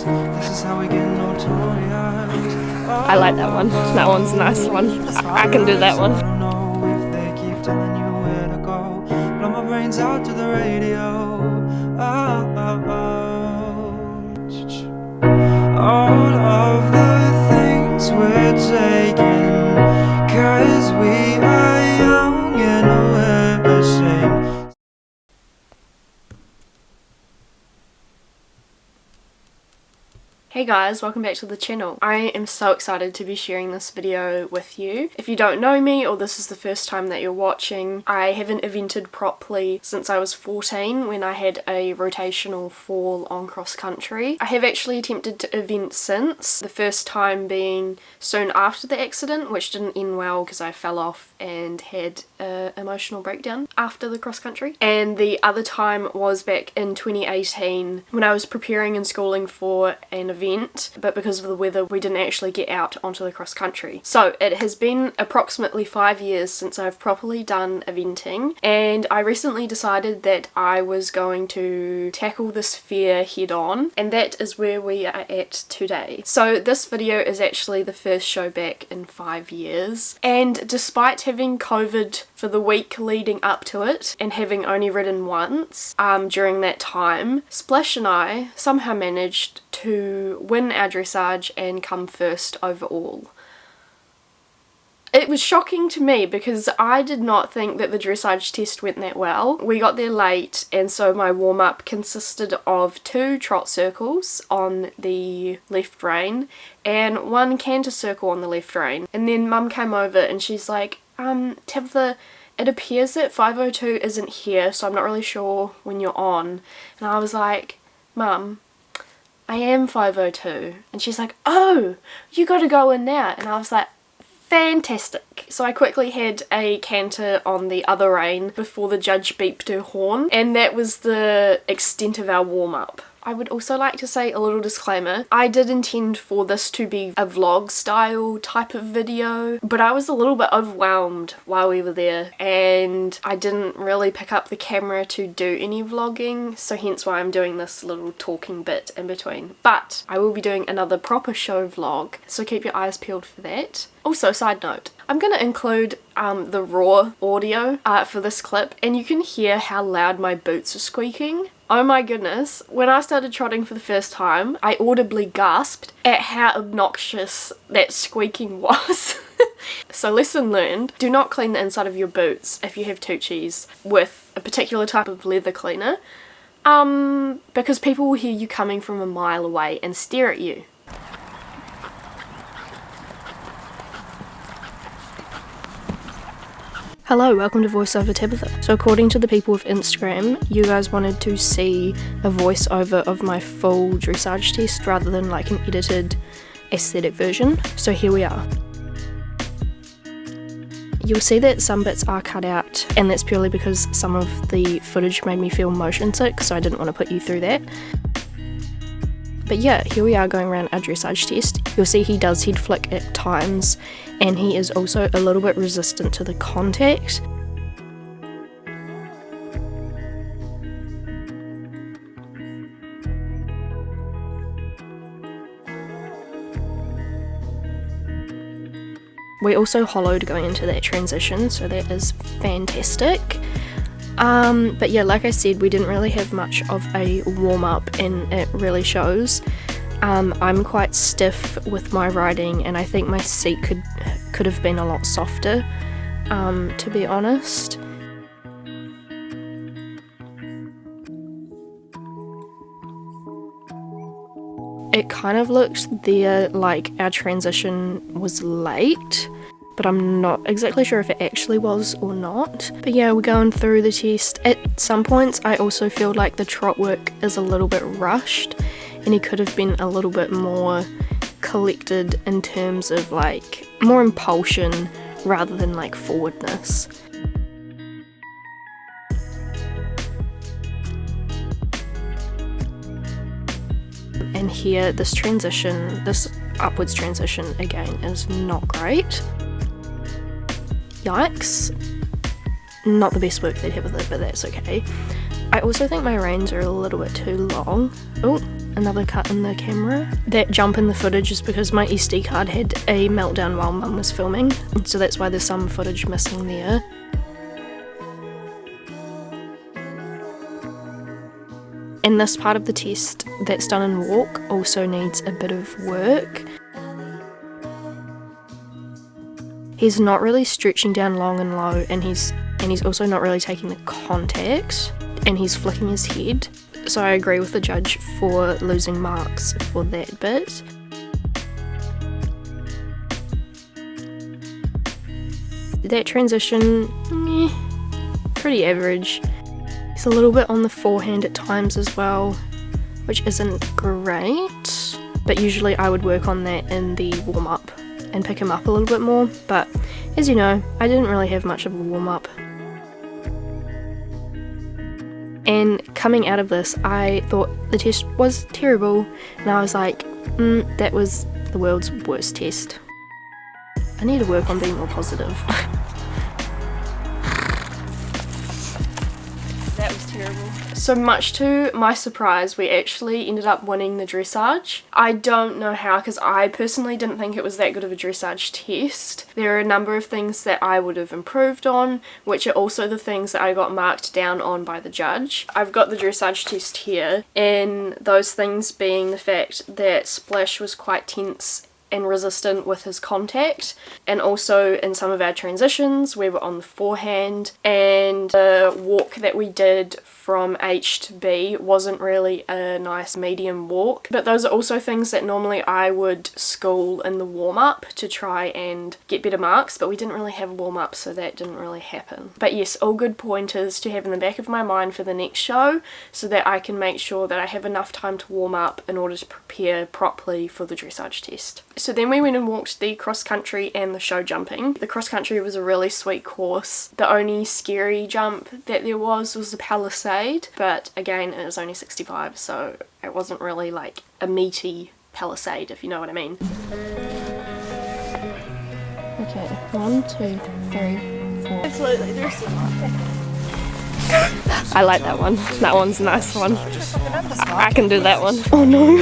I like that one. That one's a nice one. I can do that one. Blow my brains out to the radio. All of the things we're taking, 'cause we are young and we're ashamed. Hey guys, welcome back to the channel. I am so excited to be sharing this video with you. If you don't know me or this is the first time that you're watching, I haven't evented properly since I was 14 when I had a rotational fall on cross country. I have actually attempted to event since, the first time being soon after the accident, which didn't end well because I fell off and had an emotional breakdown after the cross country. And the other time was back in 2018 when I was preparing and schooling for an event, but because of the weather we didn't actually get out onto the cross country. So it has been approximately 5 years since I've properly done eventing, and I recently decided that I was going to tackle this fear head on, and that is where we are at today. So this video is actually the first show back in 5 years, and despite having COVID for the week leading up to it and having only ridden once during that time, Splash and I somehow managed to win our dressage and come first overall. It was shocking to me because I did not think that the dressage test went that well. We got there late, and so my warm-up consisted of 2 trot circles on the left rein and 1 canter circle on the left rein. And then Mum came over and she's like, Tabitha, it appears that 502 isn't here, so I'm not really sure when you're on. And I was like, Mum, I am 502. And she's like, oh, you gotta go in now. And I was like, fantastic. So I quickly had a canter on the other rein before the judge beeped her horn, and that was the extent of our warm-up. I would also like to say a little disclaimer. I did intend for this to be a vlog style type of video, but I was a little bit overwhelmed while we were there and I didn't really pick up the camera to do any vlogging, so hence why I'm doing this little talking bit in between. But I will be doing another proper show vlog, so keep your eyes peeled for that. Also, side note, I'm going to include the raw audio for this clip, and you can hear how loud my boots are squeaking. Oh my goodness, when I started trotting for the first time, I audibly gasped at how obnoxious that squeaking was. So lesson learned, do not clean the inside of your boots if you have Tucci's with a particular type of leather cleaner, because people will hear you coming from a mile away and stare at you. Hello, welcome to Voiceover Tabitha. So according to the people of Instagram, you guys wanted to see a voiceover of my full dressage test rather than like an edited aesthetic version. So here we are. You'll see that some bits are cut out, and that's purely because some of the footage made me feel motion sick, so I didn't want to put you through that. But yeah, here we are going around our dressage test. You'll see he does head flick at times, and he is also a little bit resistant to the contact. We also hollowed going into that transition, so that is fantastic. But yeah, like I said, we didn't really have much of a warm-up, and it really shows. I'm quite stiff with my riding, and I think my seat could have been a lot softer, to be honest. It kind of looks there like our transition was late, but I'm not exactly sure if it actually was or not. But yeah, we're going through the test. At some points I also feel like the trot work is a little bit rushed, and he could have been a little bit more collected in terms of like more impulsion rather than like forwardness. And here, this upwards transition again is not great. Yikes. Not the best work they'd have with it, but that's okay. I also think my reins are a little bit too long. Oh, another cut in the camera. That jump in the footage is because my SD card had a meltdown while Mum was filming, so that's why there's some footage missing there. And this part of the test that's done in walk also needs a bit of work. He's not really stretching down long and low, and he's also not really taking the contact, and he's flicking his head. So I agree with the judge for losing marks for that bit. That transition, pretty average. He's a little bit on the forehand at times as well, which isn't great, but usually I would work on that in the warm-up and pick him up a little bit more, but as you know, I didn't really have much of a warm-up. And coming out of this, I thought the test was terrible, and I was like, that was the world's worst test. I need to work on being more positive. That was terrible. So much to my surprise, we actually ended up winning the dressage. I don't know how, because I personally didn't think it was that good of a dressage test. There are a number of things that I would have improved on, which are also the things that I got marked down on by the judge. I've got the dressage test here, and those things being the fact that Splash was quite tense and resistant with his contact, and also in some of our transitions we were on the forehand, and the walk that we did from H to B wasn't really a nice medium walk. But those are also things that normally I would school in the warm-up to try and get better marks, but we didn't really have a warm-up, so that didn't really happen. But yes, all good pointers to have in the back of my mind for the next show, so that I can make sure that I have enough time to warm up in order to prepare properly for the dressage test. So then we went and walked the cross country and the show jumping. The cross country was a really sweet course. The only scary jump that there was the palisade, but again it was only 65, so it wasn't really like a meaty palisade, if you know what I mean. Okay, 1, 2, 3, 4. Absolutely, there's some. I like that one. That one's a nice one. I can do that one. Oh no.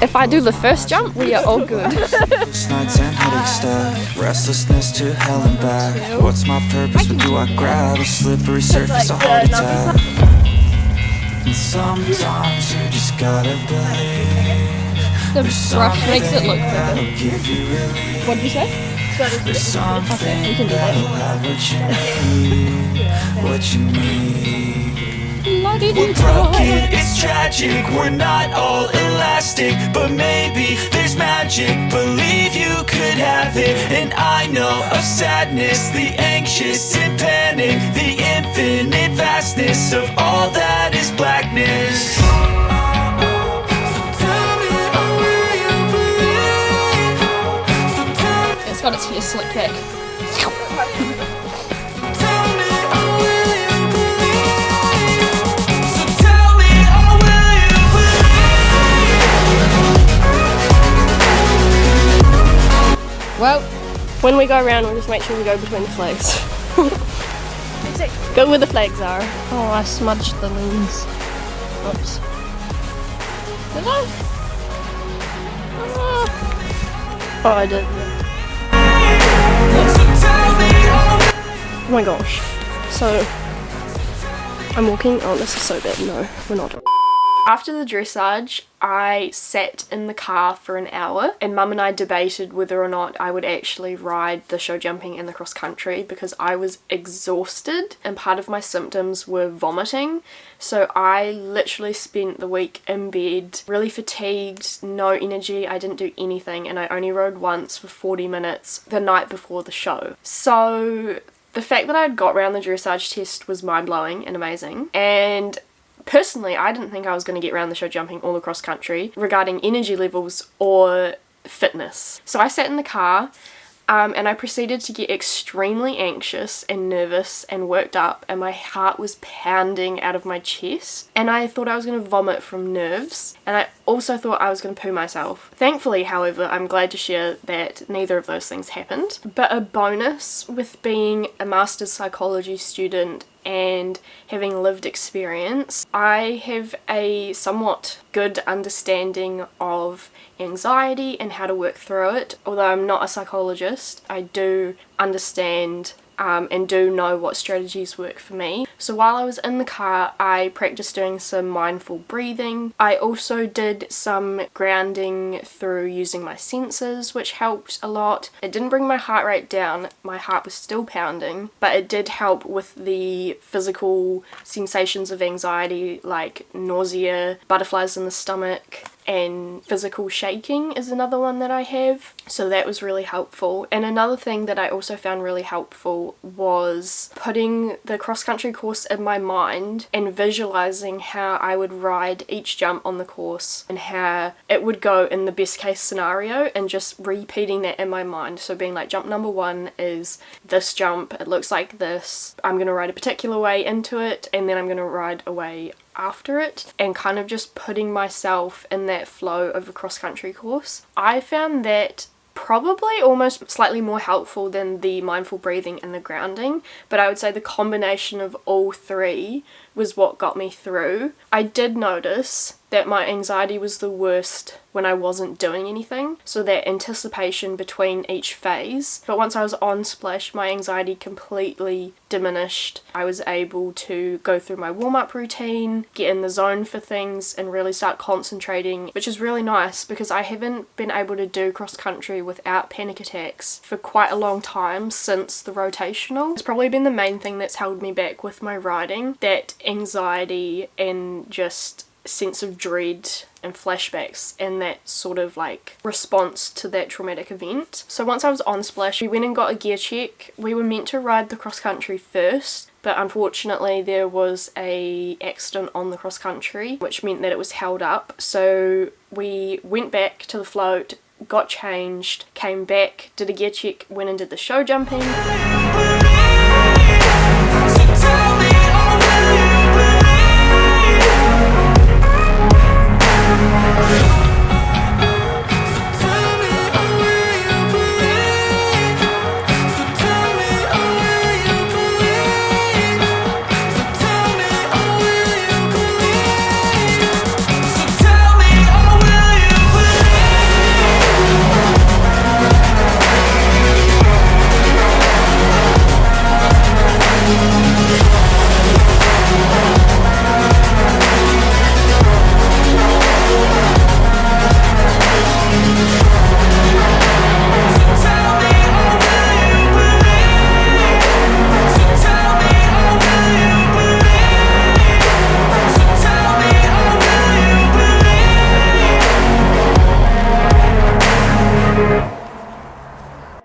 If I do the first jump, we are all good. Nights and headache stack, restlessness to hell and back. What's my purpose? What do I grab? A slippery surface, a heart attack. And sometimes you just gotta believe. The brush makes it look better. What did you say? There's something that'll have what you need. We're broken, it's tragic, we're not all elastic, but maybe there's magic. Believe you could have it, and I know of sadness, the anxious and panic, the infinite vastness of all that is blackness. It's got its hair slicked back. Well, when we go around, we'll just make sure we go between the flags. Go where the flags are. Oh, I smudged the lens. Oops. Did I? Oh, I did. Oh my gosh. So, I'm walking. Oh, this is so bad. No, we're not. After the dressage, I sat in the car for an hour, and Mum and I debated whether or not I would actually ride the show jumping and the cross country, because I was exhausted and part of my symptoms were vomiting. So I literally spent the week in bed, really fatigued, no energy. I didn't do anything, and I only rode once for 40 minutes the night before the show. So the fact that I had got around the dressage test was mind-blowing and amazing, and personally, I didn't think I was going to get around the show jumping or the cross country regarding energy levels or fitness. So I sat in the car and I proceeded to get extremely anxious and nervous and worked up, and my heart was pounding out of my chest, and I thought I was going to vomit from nerves, and I also thought I was going to poo myself. Thankfully, however, I'm glad to share that neither of those things happened. But a bonus with being a master's psychology student and having lived experience, I have a somewhat good understanding of anxiety and how to work through it. Although I'm not a psychologist, I do understand and do know what strategies work for me. So while I was in the car, I practiced doing some mindful breathing. I also did some grounding through using my senses, which helped a lot. It didn't bring my heart rate down, my heart was still pounding, but it did help with the physical sensations of anxiety like nausea, butterflies in the stomach, and physical shaking is another one that I have, so that was really helpful. And another thing that I also found really helpful was putting the cross-country course in my mind and visualizing how I would ride each jump on the course and how it would go in the best case scenario, and just repeating that in my mind. So being like, jump number 1 is this jump, it looks like this, I'm going to ride a particular way into it, and then I'm going to ride away after it, and kind of just putting myself in that flow of a cross-country course. I found that probably almost slightly more helpful than the mindful breathing and the grounding, but I would say the combination of all three was what got me through. I did notice that my anxiety was the worst when I wasn't doing anything, so that anticipation between each phase. But once I was on Splash, my anxiety completely diminished. I was able to go through my warm-up routine, get in the zone for things, and really start concentrating, which is really nice because I haven't been able to do cross-country without panic attacks for quite a long time since the rotational. It's probably been the main thing that's held me back with my riding, that anxiety and just sense of dread and flashbacks and that sort of like response to that traumatic event. So once I was on Splash, we went and got a gear check. We were meant to ride the cross country first, but unfortunately there was a accident on the cross country, which meant that it was held up. So we went back to the float, got changed, came back, did a gear check, went and did the show jumping.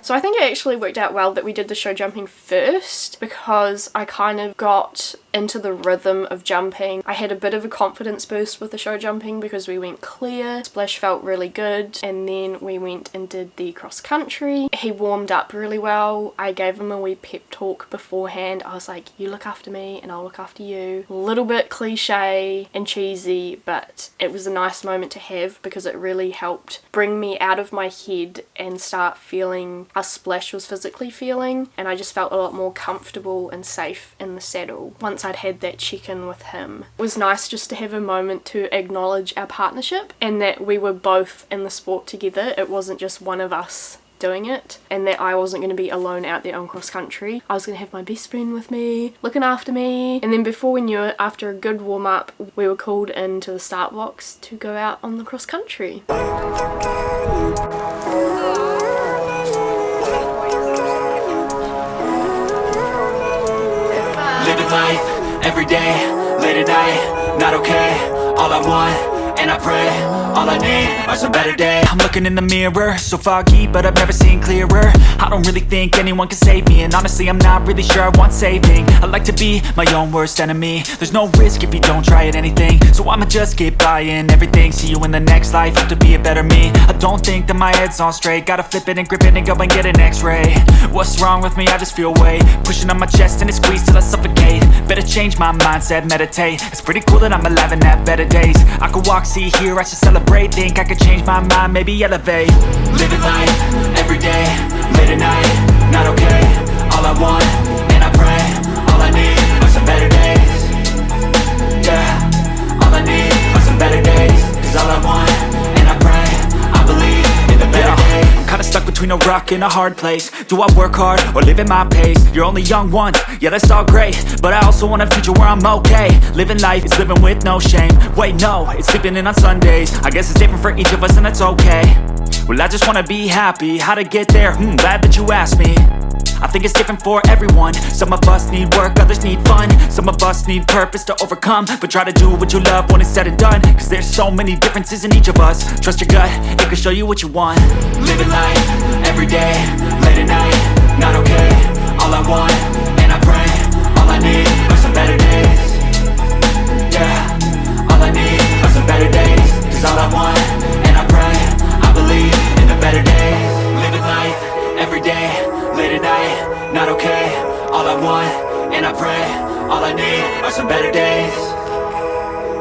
So I think it actually worked out well that we did the show jumping first, because I kind of got into the rhythm of jumping. I had a bit of a confidence boost with the show jumping because we went clear, Splash felt really good, and then we went and did the cross country. He warmed up really well. I gave him a wee pep talk beforehand. I was like, you look after me and I'll look after you. A little bit cliche and cheesy, but it was a nice moment to have because it really helped bring me out of my head and start feeling how Splash was physically feeling, and I just felt a lot more comfortable and safe in the saddle once I'd had that check-in with him. It was nice just to have a moment to acknowledge our partnership and that we were both in the sport together. It wasn't just one of us doing it, and that I wasn't going to be alone out there on cross country. I was going to have my best friend with me, looking after me, and then before we knew it, after a good warm-up, we were called into the start box to go out on the cross country. Living life, every day, late at night, not okay. All I want, and I pray, all I need are some better days. I'm looking in the mirror, so foggy, but I've never seen clearer. I don't really think anyone can save me, and honestly I'm not really sure I want saving. I like to be my own worst enemy. There's no risk if you don't try at anything, so I'ma just keep buying everything. See you in the next life, have to be a better me. I don't think that my head's on straight, gotta flip it and grip it and go and get an x-ray. What's wrong with me? I just feel weight pushing on my chest and it squeezes till I suffocate. Better change my mindset, meditate. It's pretty cool that I'm alive and have better days. I could walk, see, hear, I should celebrate. Think I could change my mind, maybe elevate. Living life, every day, late at night, not okay. All I want, and I pray, all I need are some better between a rock and a hard place. Do I work hard or live at my pace? You're only young once, yeah that's all great, but I also want a future where I'm okay. Living life is living with no shame. Wait no, it's sleeping in on Sundays. I guess it's different for each of us and that's okay. Well I just wanna be happy, how to get there? Glad that you asked me. I think it's different for everyone. Some of us need work, others need fun. Some of us need purpose to overcome. But try to do what you love when it's said and done, cause there's so many differences in each of us. Trust your gut, it can show you what you want. Living life, everyday, late at night, not okay. All I want, and I pray, all I need are some better days. Yeah, all I need are some better days. Cause all I want, and I pray, I believe in the better days. Living life, everyday, late at night, not okay. All I want, and I pray, all I need are some better days.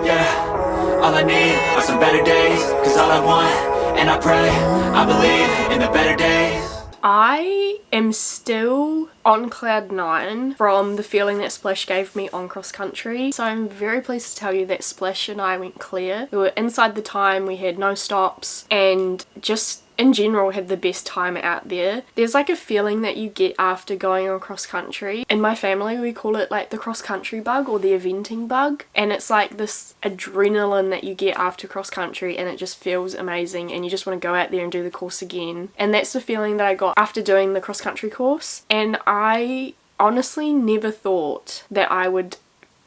Yeah, all I need are some better days. Cause all I want, and I pray, I believe in the better days. I am still on cloud 9 from the feeling that Splash gave me on cross country. So I'm very pleased to tell you that Splash and I went clear. We were inside the time, we had no stops, and just in general had the best time out there. There's like a feeling that you get after going on cross country. In my family we call it like the cross country bug or the eventing bug, and it's like this adrenaline that you get after cross country and it just feels amazing and you just want to go out there and do the course again. And that's the feeling that I got after doing the cross country course, and I honestly never thought that I would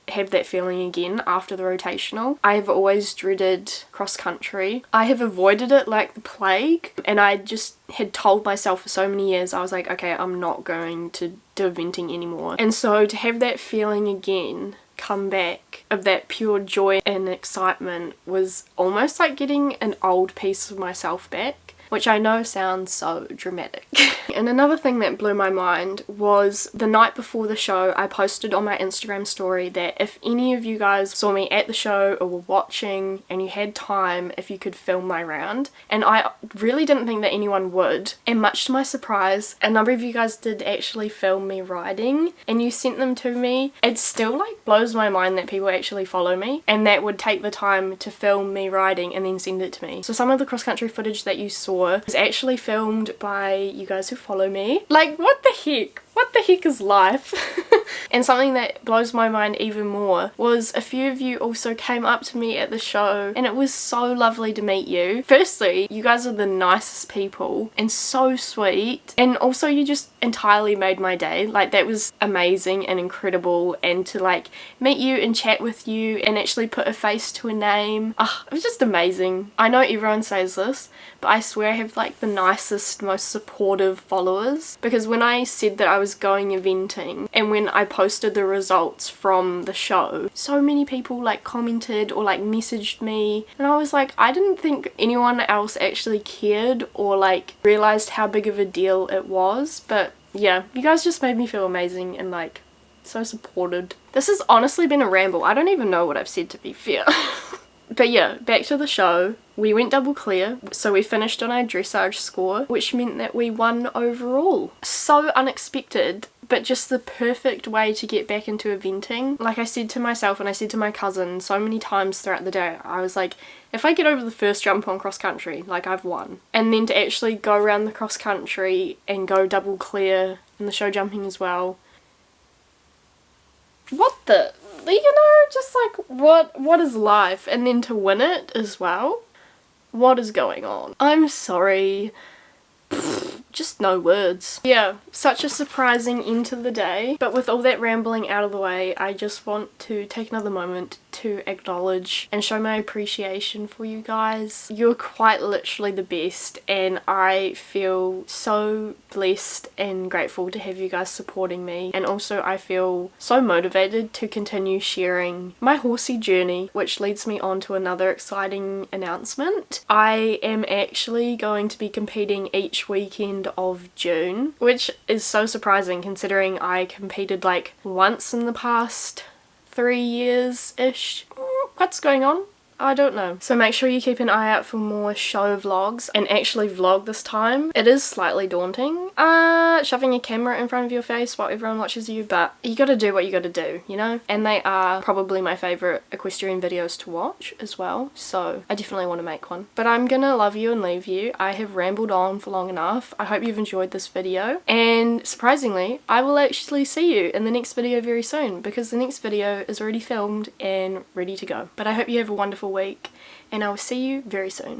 have that feeling again after the rotational. I have always dreaded cross country. I have avoided it like the plague, and I just had told myself for so many years, I was like, okay, I'm not going to do eventing anymore. And so to have that feeling again come back of that pure joy and excitement was almost like getting an old piece of myself back, which I know sounds so dramatic. And another thing that blew my mind was the night before the show, I posted on my Instagram story that if any of you guys saw me at the show or were watching and you had time, if you could film my round. And I really didn't think that anyone would. And much to my surprise, a number of you guys did actually film me riding and you sent them to me. It still like blows my mind that people actually follow me and that would take the time to film me riding and then send it to me. So some of the cross country footage that you saw is actually filmed by you guys who follow me. Like, what the heck? What the heck is life? And something that blows my mind even more was a few of you also came up to me at the show and it was so lovely to meet you. Firstly, you guys are the nicest people and so sweet, and also you just entirely made my day. Like, that was amazing and incredible, and to like meet you and chat with you and actually put a face to a name, it was just amazing. I know everyone says this, but I swear I have like the nicest, most supportive followers, because when I said that I was going eventing and when I posted the results from the show, so many people like commented or like messaged me, and I was like, I didn't think anyone else actually cared or like realized how big of a deal it was. But yeah, you guys just made me feel amazing and like so supported. This has honestly been a ramble. I don't even know what I've said, to be fair. But yeah, back to the show. We went double clear, so we finished on our dressage score, which meant that we won overall. So unexpected, but just the perfect way to get back into eventing. Like I said to myself and I said to my cousin so many times throughout the day, I was like, if I get over the first jump on cross country, like, I've won. And then to actually go around the cross country and go double clear and the show jumping as well. What the... You know, just like, what is life? And then to win it as well? What is going on? I'm sorry. Just no words. Yeah, such a surprising end to the day. But with all that rambling out of the way, I just want to take another moment to acknowledge and show my appreciation for you guys. You're quite literally the best, and I feel so blessed and grateful to have you guys supporting me. And also I feel so motivated to continue sharing my horsey journey, which leads me on to another exciting announcement. I am actually going to be competing each weekend of June, which is so surprising considering I competed like once in the past 3 years-ish. What's going on? I don't know. So make sure you keep an eye out for more show vlogs and actually vlog this time. It is slightly daunting, shoving a camera in front of your face while everyone watches you, but you gotta do what you gotta do, you know? And they are probably my favourite equestrian videos to watch as well, so I definitely want to make one. But I'm gonna love you and leave you. I have rambled on for long enough. I hope you've enjoyed this video, and surprisingly, I will actually see you in the next video very soon, because the next video is already filmed and ready to go. But I hope you have a wonderful week, and I will see you very soon.